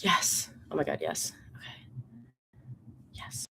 Yes. Oh my God, yes. Okay. Yes.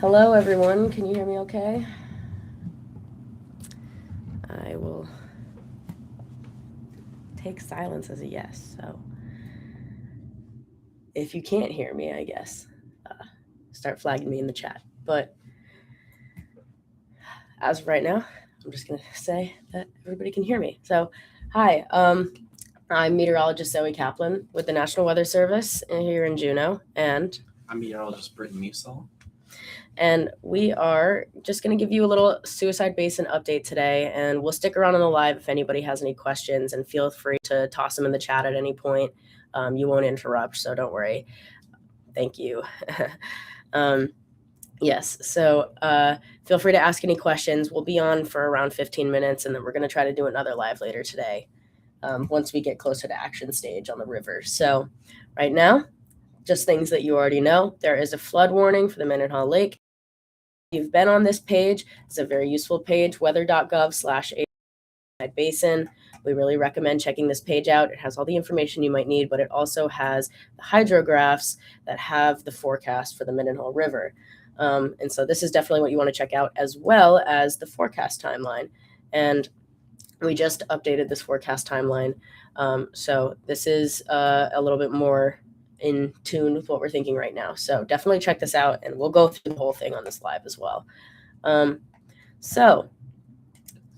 Hello, everyone. Can you hear me okay? I will take silence as a yes. So if you can't hear me, I guess, start flagging me in the chat. But as of right now, I'm just going to say that everybody can hear me. So, hi, I'm meteorologist Zoe Kaplan with the National Weather Service here in Juneau, and I'm meteorologist Britton Musil. And we are just going to give you a little Suicide Basin update today, and we'll stick around on the live if anybody has any questions, and feel free to toss them in the chat at any point. You won't interrupt, so don't worry. Thank you. Yes, so feel free to ask any questions. We'll be on for around 15 minutes, and then we're going to try to do another live later today once we get closer to action stage on the river. So right now, just things that you already know. There is a flood warning for the Mendenhall Lake. If you've been on this page, it's a very useful page, weather.gov/Suicide Basin. we really recommend checking this page out. It has all the information you might need, but it also has the hydrographs that have the forecast for the Mendenhall River. And so this is definitely what you want to check out, as well as the forecast timeline. And we just updated this forecast timeline. So this is a little bit more in tune with what we're thinking right now. So definitely check this out, and we'll go through the whole thing on this live as well. So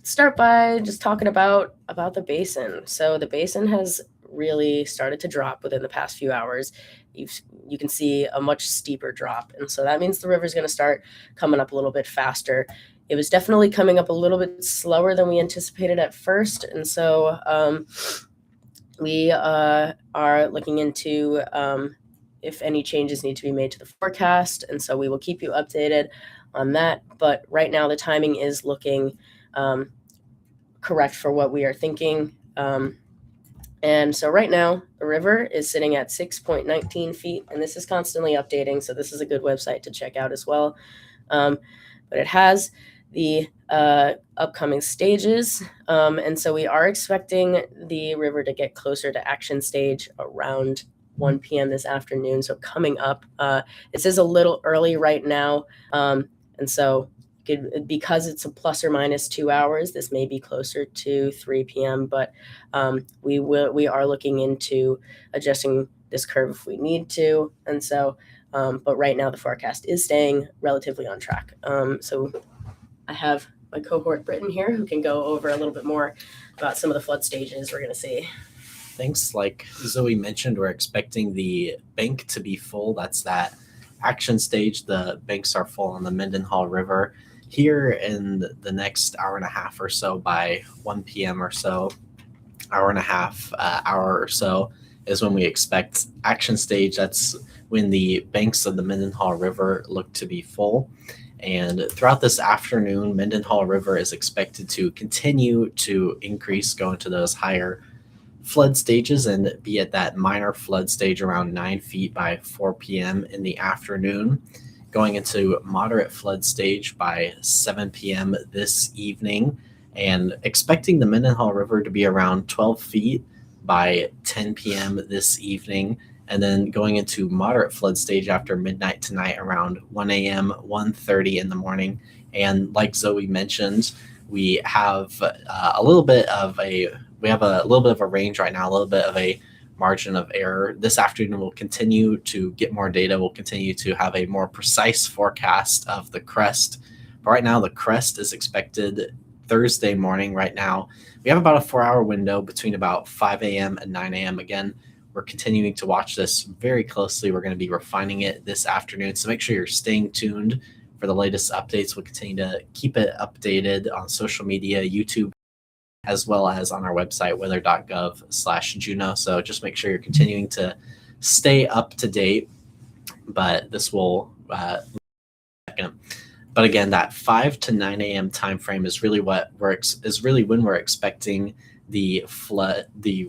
start by just talking about the basin. So the basin has really started to drop within the past few hours. You can see a much steeper drop, and so that means the river's going to start coming up a little bit faster. It was definitely coming up a little bit slower than we anticipated at first, and so we are looking into if any changes need to be made to the forecast, and so we will keep you updated on that. But right now, the timing is looking correct for what we are thinking. And so right now, the river is sitting at 6.19 feet, and this is constantly updating, so this is a good website to check out as well. But it has the upcoming stages, and so we are expecting the river to get closer to action stage around 1 p.m. this afternoon, so coming up. This is a little early right now, and so because it's a plus or minus 2 hours, this may be closer to 3 p.m., but we are looking into adjusting this curve if we need to. And so, but right now the forecast is staying relatively on track. So I have my cohort Britton here who can go over a little bit more about some of the flood stages we're going to see. Thanks. Like Zoe mentioned, we're expecting the bank to be full. That's that action stage. The banks are full on the Mendenhall River. Here in the next hour and a half or so, by 1 p.m. or so, hour and a half, hour or so, is when we expect action stage. That's when the banks of the Mendenhall River look to be full. And throughout this afternoon, Mendenhall River is expected to continue to increase, go into those higher flood stages, and be at that minor flood stage around 9 feet by 4 p.m. in the afternoon, going into moderate flood stage by 7 p.m. this evening, and expecting the Mendenhall River to be around 12 feet by 10 p.m. this evening, and then going into moderate flood stage after midnight tonight around 1 a.m., 1:30 in the morning. And like Zoe mentioned, we have a little bit of a range right now, a little bit of a margin of error. This afternoon, we'll continue to get more data. We'll continue to have a more precise forecast of the crest. But right now, the crest is expected Thursday morning. Right now, we have about a 4-hour window between about 5 a.m. and 9 a.m. Again, we're continuing to watch this very closely. We're going to be refining it this afternoon. So make sure you're staying tuned for the latest updates. We'll continue to keep it updated on social media, YouTube, as well as on our website, weather.gov/Juneau. So just make sure you're continuing to stay up to date. But this will, but again, that 5 to 9 a.m. time frame is really when we're expecting the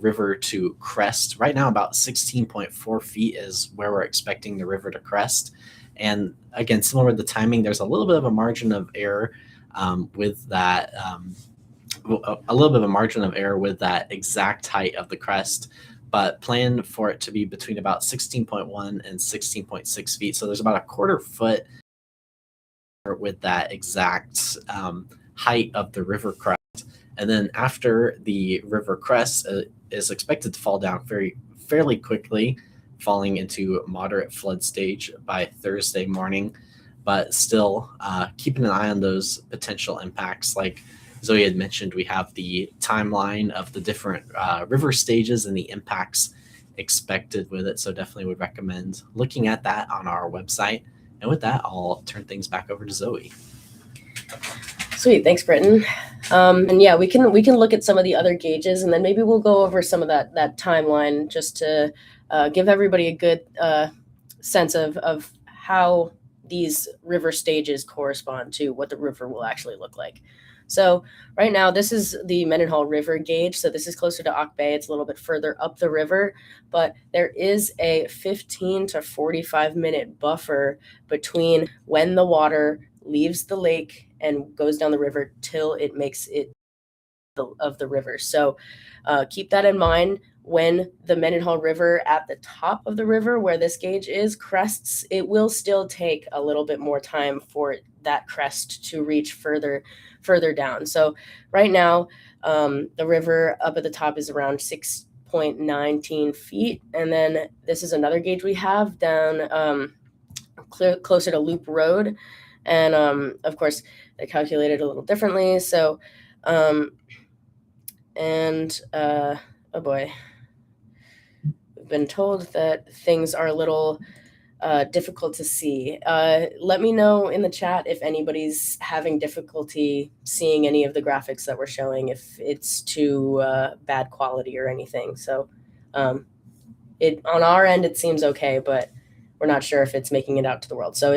river to crest. Right now, about 16.4 feet is where we're expecting the river to crest. And again, similar with the timing, there's a little bit of a margin of error with that. A little bit of a margin of error with that exact height of the crest, but plan for it to be between about 16.1 and 16.6 feet. So there's about a quarter foot with that exact height of the river crest. And then after the river crest is expected to fall down fairly quickly, falling into moderate flood stage by Thursday morning, but still keeping an eye on those potential impacts. Like Zoe had mentioned, we have the timeline of the different river stages and the impacts expected with it. So definitely would recommend looking at that on our website. And with that, I'll turn things back over to Zoe. Sweet, thanks, Britton. And yeah, we can look at some of the other gauges, and then maybe we'll go over some of that timeline just to give everybody a good sense of how these river stages correspond to what the river will actually look like. So right now, this is the Mendenhall River gauge. So this is closer to Auk Bay. It's a little bit further up the river, but there is a 15 to 45 minute buffer between when the water leaves the lake and goes down the river till it makes it of the river. So keep that in mind when the Mendenhall River at the top of the river where this gauge is crests. It will still take a little bit more time for that crest to reach further down. So right now, the river up at the top is around 6.19 feet. And then this is another gauge we have down closer to Loop Road. And of course, they calculated a little differently. So, oh boy, we've been told that things are a little difficult to see. Let me know in the chat if anybody's having difficulty seeing any of the graphics that we're showing, if it's too bad quality or anything. So it on our end, it seems okay, but we're not sure if it's making it out to the world. So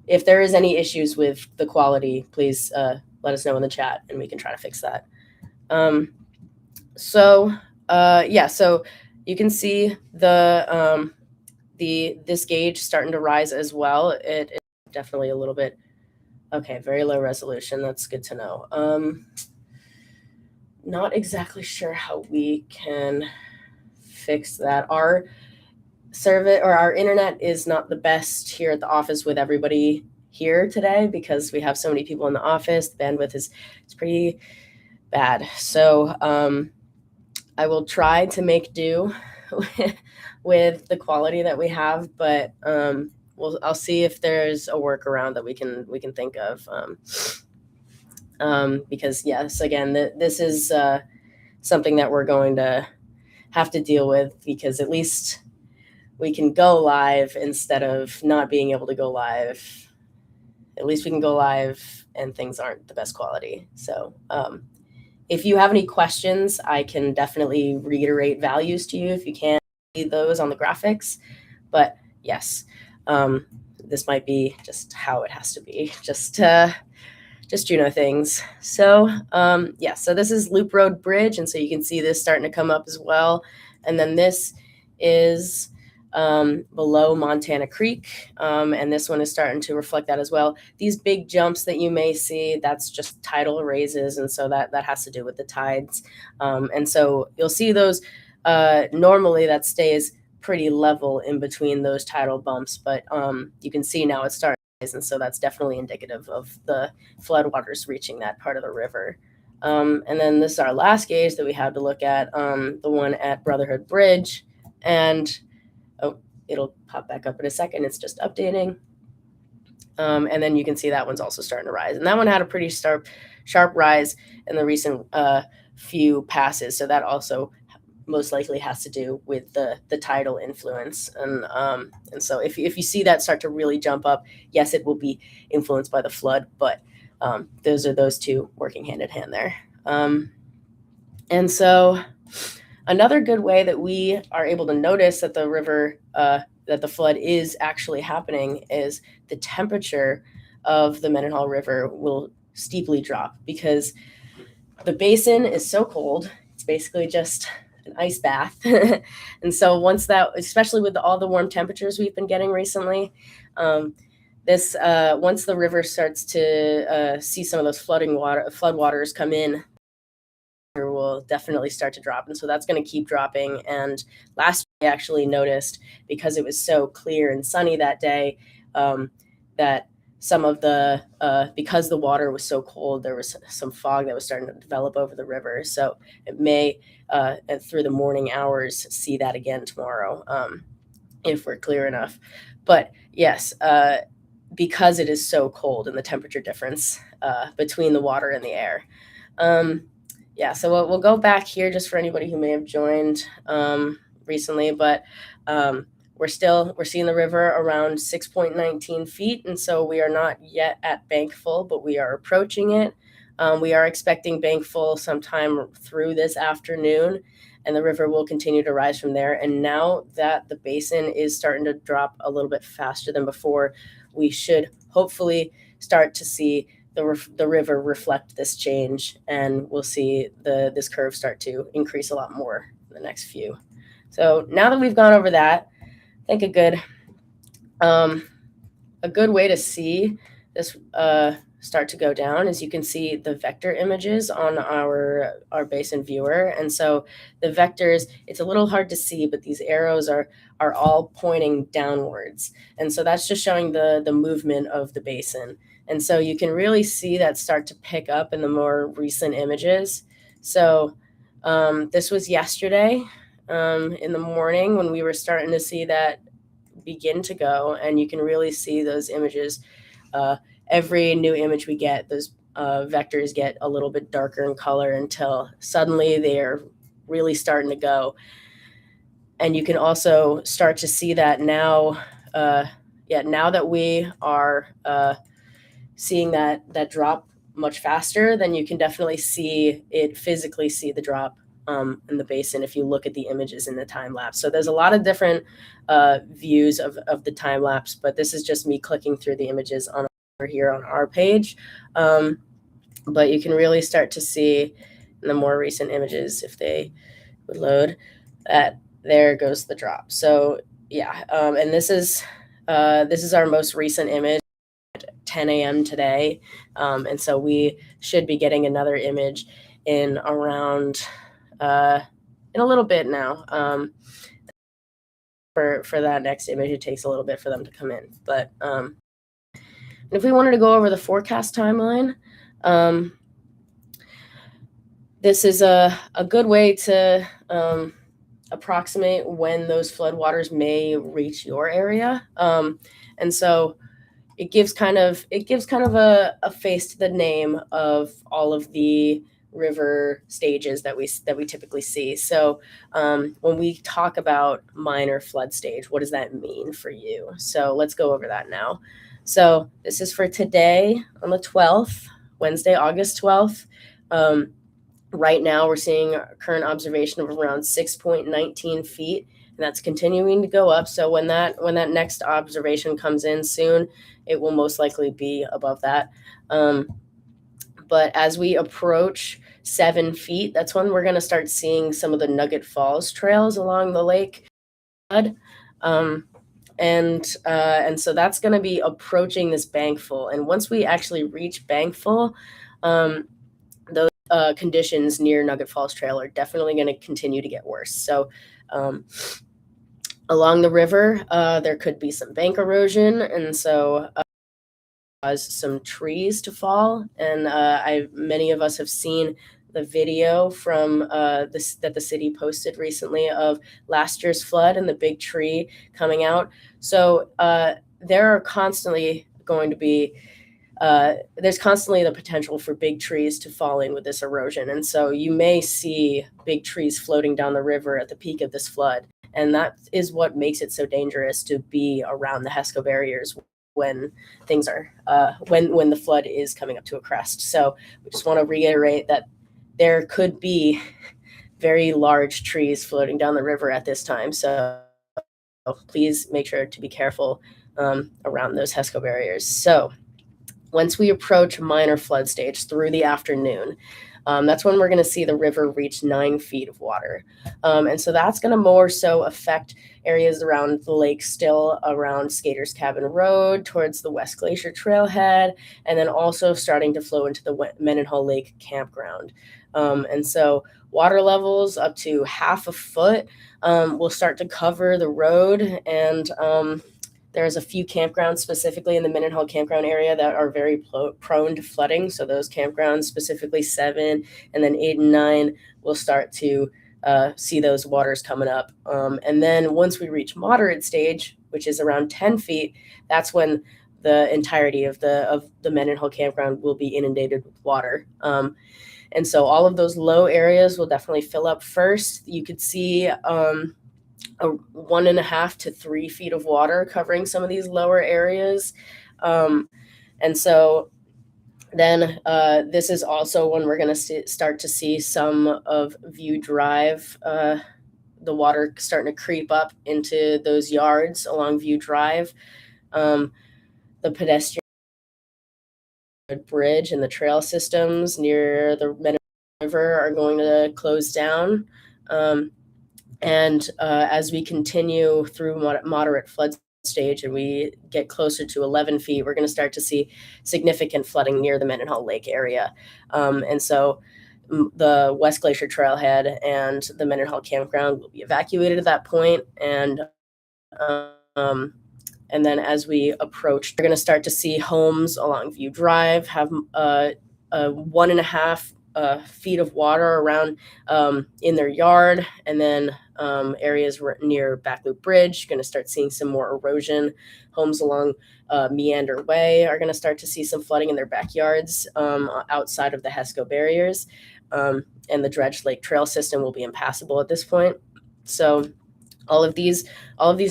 if there is any issues with the quality, please let us know in the chat and we can try to fix that. So you can see this gauge starting to rise as well. It is definitely a little bit, okay, very low resolution. That's good to know. Not exactly sure how we can fix that. Our our internet is not the best here at the office with everybody here today because we have so many people in the office. The bandwidth is pretty bad. So I will try to make do with the quality that we have, but I'll see if there's a workaround that we can think of. Because yes, again, this is something that we're going to have to deal with because at least we can go live instead of not being able to go live. At least we can go live and things aren't the best quality. So if you have any questions, I can definitely reiterate values to you if you can't see those on the graphics. But yes, this might be just how it has to be, just Juno things. So so this is Loop Road Bridge, and so you can see this starting to come up as well. And then this is below Montana Creek, and this one is starting to reflect that as well. These big jumps that you may see, that's just tidal raises, and so that has to do with the tides. And so you'll see those normally that stays pretty level in between those tidal bumps, but you can see now it's starting to rise, and so that's definitely indicative of the floodwaters reaching that part of the river. And then this is our last gauge that we have to look at, the one at Brotherhood Bridge, and it'll pop back up in a second. It's just updating. And then you can see that one's also starting to rise. And that one had a pretty sharp rise in the recent few passes. So that also most likely has to do with the tidal influence. And so if you see that start to really jump up, yes, it will be influenced by the flood, but those are those two working hand in hand there. And so another good way that we are able to notice that the river, that the flood is actually happening is the temperature of the Mendenhall River will steeply drop because the basin is so cold. It's basically just an ice bath. And so once that, especially with all the warm temperatures we've been getting recently, once the river starts to see some of those floodwaters come in, will definitely start to drop, and so that's going to keep dropping. And last year I actually noticed, because it was so clear and sunny that day, that some of the because the water was so cold, there was some fog that was starting to develop over the river. So it may through the morning hours see that again tomorrow, if we're clear enough. But yes, because it is so cold and the temperature difference between the water and the air. So we'll go back here just for anybody who may have joined recently, but we're seeing the river around 6.19 feet, and so we are not yet at bank full, but we are approaching it. We are expecting bank full sometime through this afternoon, and the river will continue to rise from there. And now that the basin is starting to drop a little bit faster than before, we should hopefully start to see the river reflect this change, and we'll see this curve start to increase a lot more in the next few. So now that we've gone over that, I think a good way to see this start to go down is you can see the vector images on our basin viewer. And so the vectors, it's a little hard to see, but these arrows are all pointing downwards. And so that's just showing the movement of the basin. And so you can really see that start to pick up in the more recent images. So this was yesterday in the morning when we were starting to see that begin to go, and you can really see those images. Every new image we get, those vectors get a little bit darker in color until suddenly they're really starting to go. And you can also start to see that now. Now that we are seeing that drop much faster, then you can definitely see it physically see the drop in the basin if you look at the images in the time lapse. So there's a lot of different views of the time lapse, but this is just me clicking through the images on here on our page. But you can really start to see in the more recent images, if they would load, that there goes the drop. So yeah, and this is our most recent image at 10 a.m. today, and so we should be getting another image in around in a little bit now. For that next image, it takes a little bit for them to come in, but if we wanted to go over the forecast timeline, this is a good way to approximate when those floodwaters may reach your area. And so it gives kind of a face to the name of all of the river stages that we typically see. So when we talk about minor flood stage, what does that mean for you? So let's go over that now. So this is for today on the 12th, Wednesday, August 12th. Right now we're seeing a current observation of around 6.19 feet, and that's continuing to go up. So when that next observation comes in soon, it will most likely be above that. But as we approach 7 feet, that's when we're going to start seeing some of the Nugget Falls trails along the lake. And so that's going to be approaching this bankful. And once we actually reach bankful, those conditions near Nugget Falls Trail are definitely going to continue to get worse. So along the river, there could be some bank erosion, and so cause some trees to fall. And many of us have seen the video from that the city posted recently of last year's flood and the big tree coming out. So there are constantly going to be there's constantly the potential for big trees to fall in with this erosion. And so you may see big trees floating down the river at the peak of this flood. And that is what makes it so dangerous to be around the HESCO barriers when things are when the flood is coming up to a crest. So we just want to reiterate that there could be very large trees floating down the river at this time. So please make sure to be careful around those HESCO barriers. So once we approach minor flood stage through the afternoon, that's when we're going to see the river reach 9 feet of water. And so that's going to more so affect areas around the lake, still around Skaters Cabin Road towards the West Glacier Trailhead, and then also starting to flow into the Mendenhall Lake campground. And so water levels up to half a foot will start to cover the road. And there's a few campgrounds specifically in the Mendenhall campground area that are very prone to flooding. So those campgrounds, specifically 7 and then 8 and 9, will start to see those waters coming up. And then once we reach moderate stage, which is around 10 feet, that's when the entirety of the Mendenhall campground will be inundated with water. And so all of those low areas will definitely fill up first. You could see a 1.5 to 3 feet of water covering some of these lower areas. And so then this is also when we're going to start to see some of View Drive, the water starting to creep up into those yards along View Drive. The pedestrian bridge and the trail systems near the Mendenhall River are going to close down. And as we continue through moderate flood stage and we get closer to 11 feet, we're going to start to see significant flooding near the Mendenhall Lake area. And so the West Glacier Trailhead and the Mendenhall Campground will be evacuated at that point. And then as we approach, we're going to start to see homes along View Drive have 1.5 feet of water around in their yard, and then areas near Backloop Bridge, going to start seeing some more erosion. Homes along Meander Way are going to start to see some flooding in their backyards outside of the HESCO barriers, and the Dredge Lake Trail system will be impassable at this point. So all of these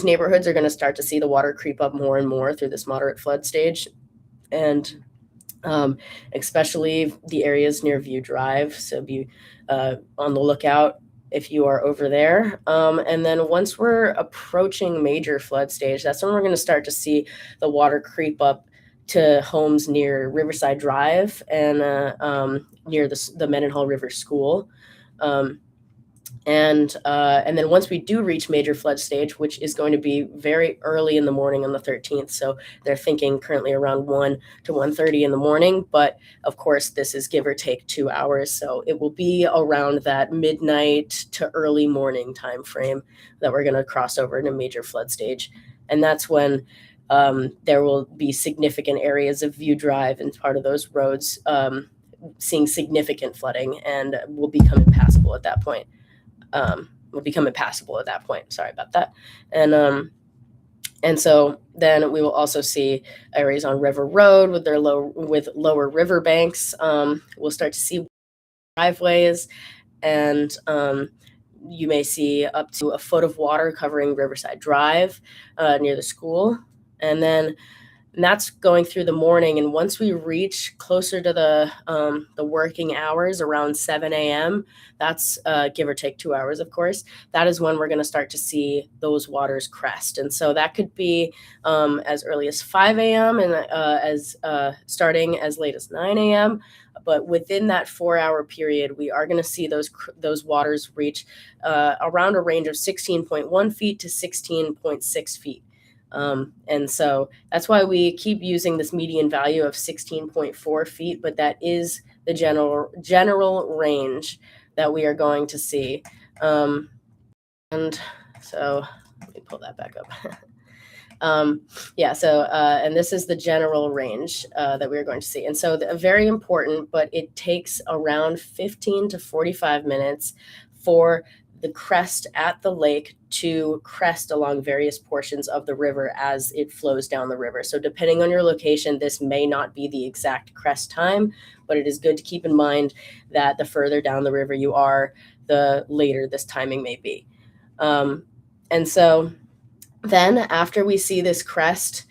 neighborhoods are going to start to see the water creep up more and more through this moderate flood stage, and especially the areas near View Drive. So be on the lookout if you are over there. And then once we're approaching major flood stage, that's when we're going to start to see the water creep up to homes near Riverside Drive and near the Mendenhall River School. And then once we do reach major flood stage, which is going to be very early in the morning on the 13th, so they're thinking currently around 1 to 1:30 in the morning, but of course this is give or take 2 hours, so it will be around that midnight to early morning time frame that we're going to cross over into major flood stage. And that's when there will be significant areas of View Drive and part of those roads seeing significant flooding and will become impassable at that point. Sorry about that. And so then we will also see areas on River Road with lower river banks. We'll start to see driveways, and you may see up to a foot of water covering Riverside Drive near the school. And that's going through the morning. And once we reach closer to the working hours around 7 a.m., that's give or take 2 hours, of course, that is when we're going to start to see those waters crest. And so that could be as early as 5 a.m. and as starting as late as 9 a.m. But within that 4-hour period, we are going to see those waters reach around a range of 16.1 feet to 16.6 feet. And so that's why we keep using this median value of 16.4 feet, but that is the general range that we are going to see. And so let me pull that back up. And this is the general range that we're going to see. And so very important, but it takes around 15 to 45 minutes for the crest at the lake to crest along various portions of the river as it flows down the river. So depending on your location, this may not be the exact crest time, but it is good to keep in mind that the further down the river you are, the later this timing may be. And so then after we see this crest,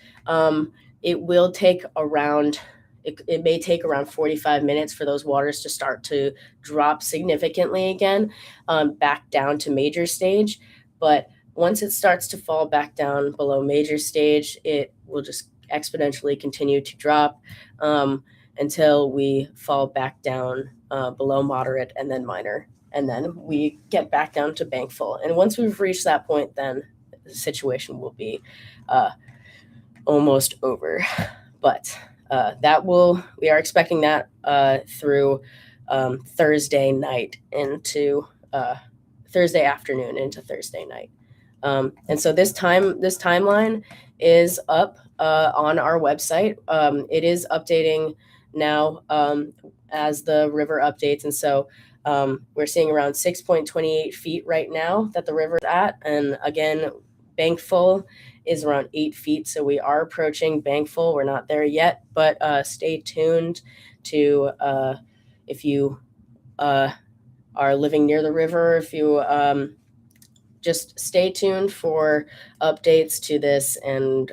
it will take around it may take around 45 minutes for those waters to start to drop significantly again, back down to major stage. But once it starts to fall back down below major stage, it will just exponentially continue to drop until we fall back down below moderate and then minor. And then we get back down to bank full. And once we've reached that point, then the situation will be almost over. But we are expecting that through Thursday night into Thursday afternoon into Thursday night. And so this timeline is up on our website. It is updating now as the river updates. And so we're seeing around 6.28 feet right now that the river is at. And again, bank full is around 8 feet. So we are approaching bank full. We're not there yet, but stay tuned to if you are living near the river, if you just stay tuned for updates to this. And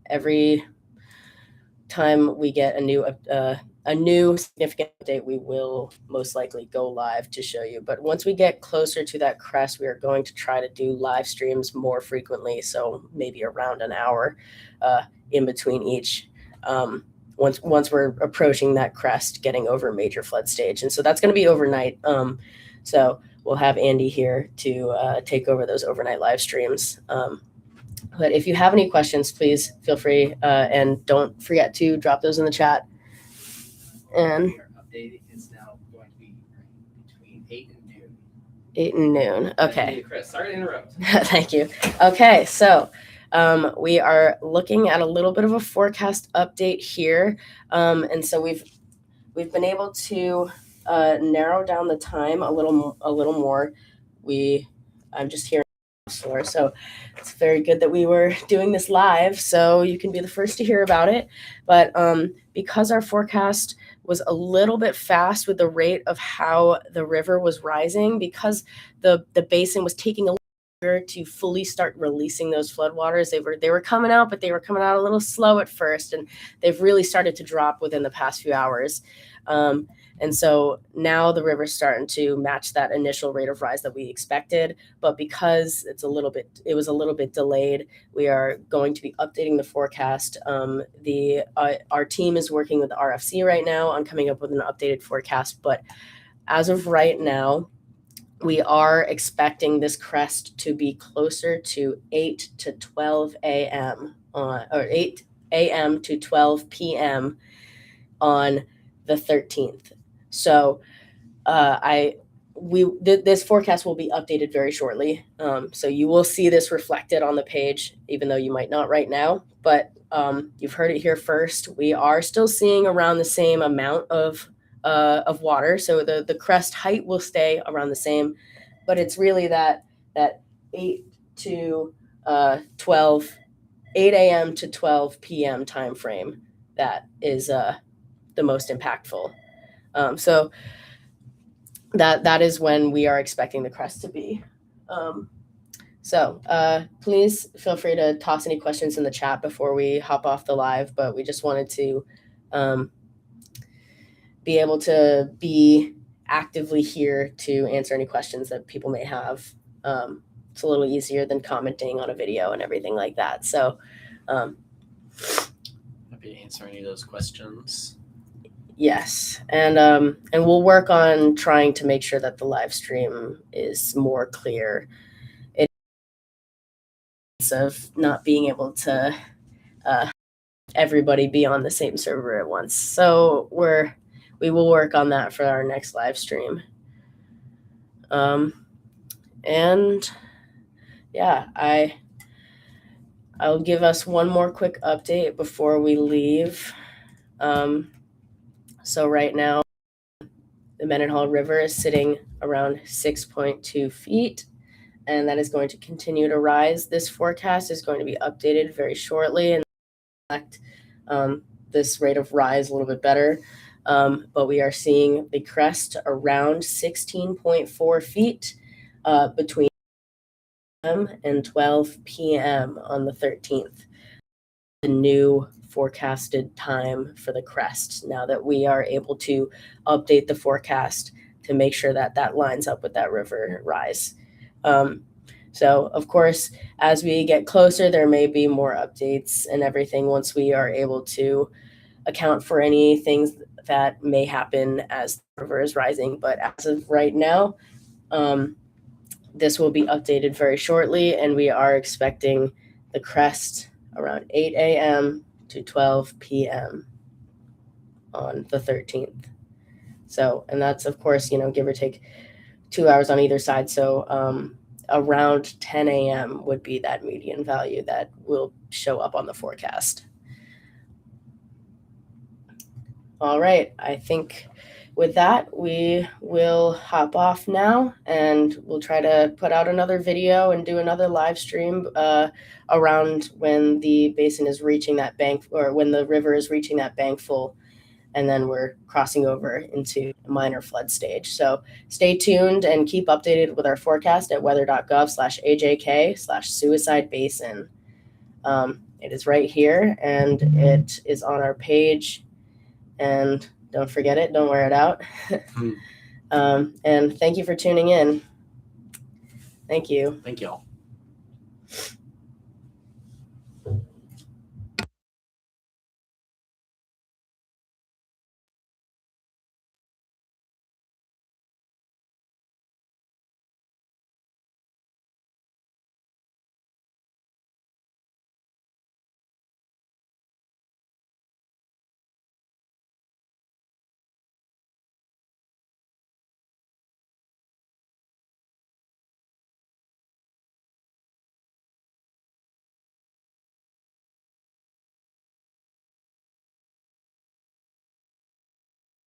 every time we get a new significant update, we will most likely go live to show you. But once we get closer to that crest, we are going to try to do live streams more frequently. So maybe around an hour in between each. Once we're approaching that crest, getting over major flood stage. And so that's going to be overnight. So we'll have Andy here to take over those overnight live streams. But if you have any questions, please feel free, and don't forget to drop those in the chat. And Our update is now going to be between 8 and noon. 8 and noon. Okay. Thank you, Chris. Sorry to interrupt. Thank you. Okay, so we are looking at a little bit of a forecast update here, and so we've been able to narrow down the time a little more. I'm just hearing source, so it's very good that we were doing this live, so you can be the first to hear about it. But because our forecast was a little bit fast with the rate of how the river was rising, because the basin was taking a little longer to fully start releasing those floodwaters. They were coming out, but they were coming out a little slow at first, and they've really started to drop within the past few hours. And so now the river's starting to match that initial rate of rise that we expected, but because it was a little bit delayed, we are going to be updating the forecast. Our team is working with the RFC right now on coming up with an updated forecast, but as of right now, we are expecting this crest to be closer to 8 to 12 a.m. Or 8 a.m. to 12 p.m. on the 13th. So this forecast will be updated very shortly. So you will see this reflected on the page, even though you might not right now. But you've heard it here first. We are still seeing around the same amount of water. So the crest height will stay around the same, but it's really that 8 to 12, 8 a.m. to 12 p.m. time frame that is the most impactful. So that is when we are expecting the crest to be. So please feel free to toss any questions in the chat before we hop off the live, but we just wanted to be able to be actively here to answer any questions that people may have. It's a little easier than commenting on a video and everything like that. So happy to answer any of those questions. Yes, and we'll work on trying to make sure that the live stream is more clear. It's of not being able to everybody be on the same server at once. So we will work on that for our next live stream. And yeah, I'll give us one more quick update before we leave. So right now, the Mendenhall River is sitting around 6.2 feet, and that is going to continue to rise. This forecast is going to be updated very shortly and reflect this rate of rise a little bit better. But we are seeing the crest around 16.4 feet between p.m. and 12 p.m. on the 13th. The new forecasted time for the crest, now that we are able to update the forecast to make sure that that lines up with that river rise. So of course, as we get closer, there may be more updates and everything once we are able to account for any things that may happen as the river is rising. But as of right now, this will be updated very shortly, and we are expecting the crest around 8 a.m. to 12 p.m. on the 13th. So, and that's of course, give or take 2 hours on either side. So around 10 a.m. would be that median value that will show up on the forecast. All right, I think with that, we will hop off now, and we'll try to put out another video and do another live stream around when the basin is reaching that bank, or when the river is reaching that bank full, and then we're crossing over into a minor flood stage. So stay tuned and keep updated with our forecast at weather.gov/AJK/Suicide Basin. It is right here, and it is on our page. And don't forget it. Don't wear it out. And thank you for tuning in. Thank you. Thank y'all.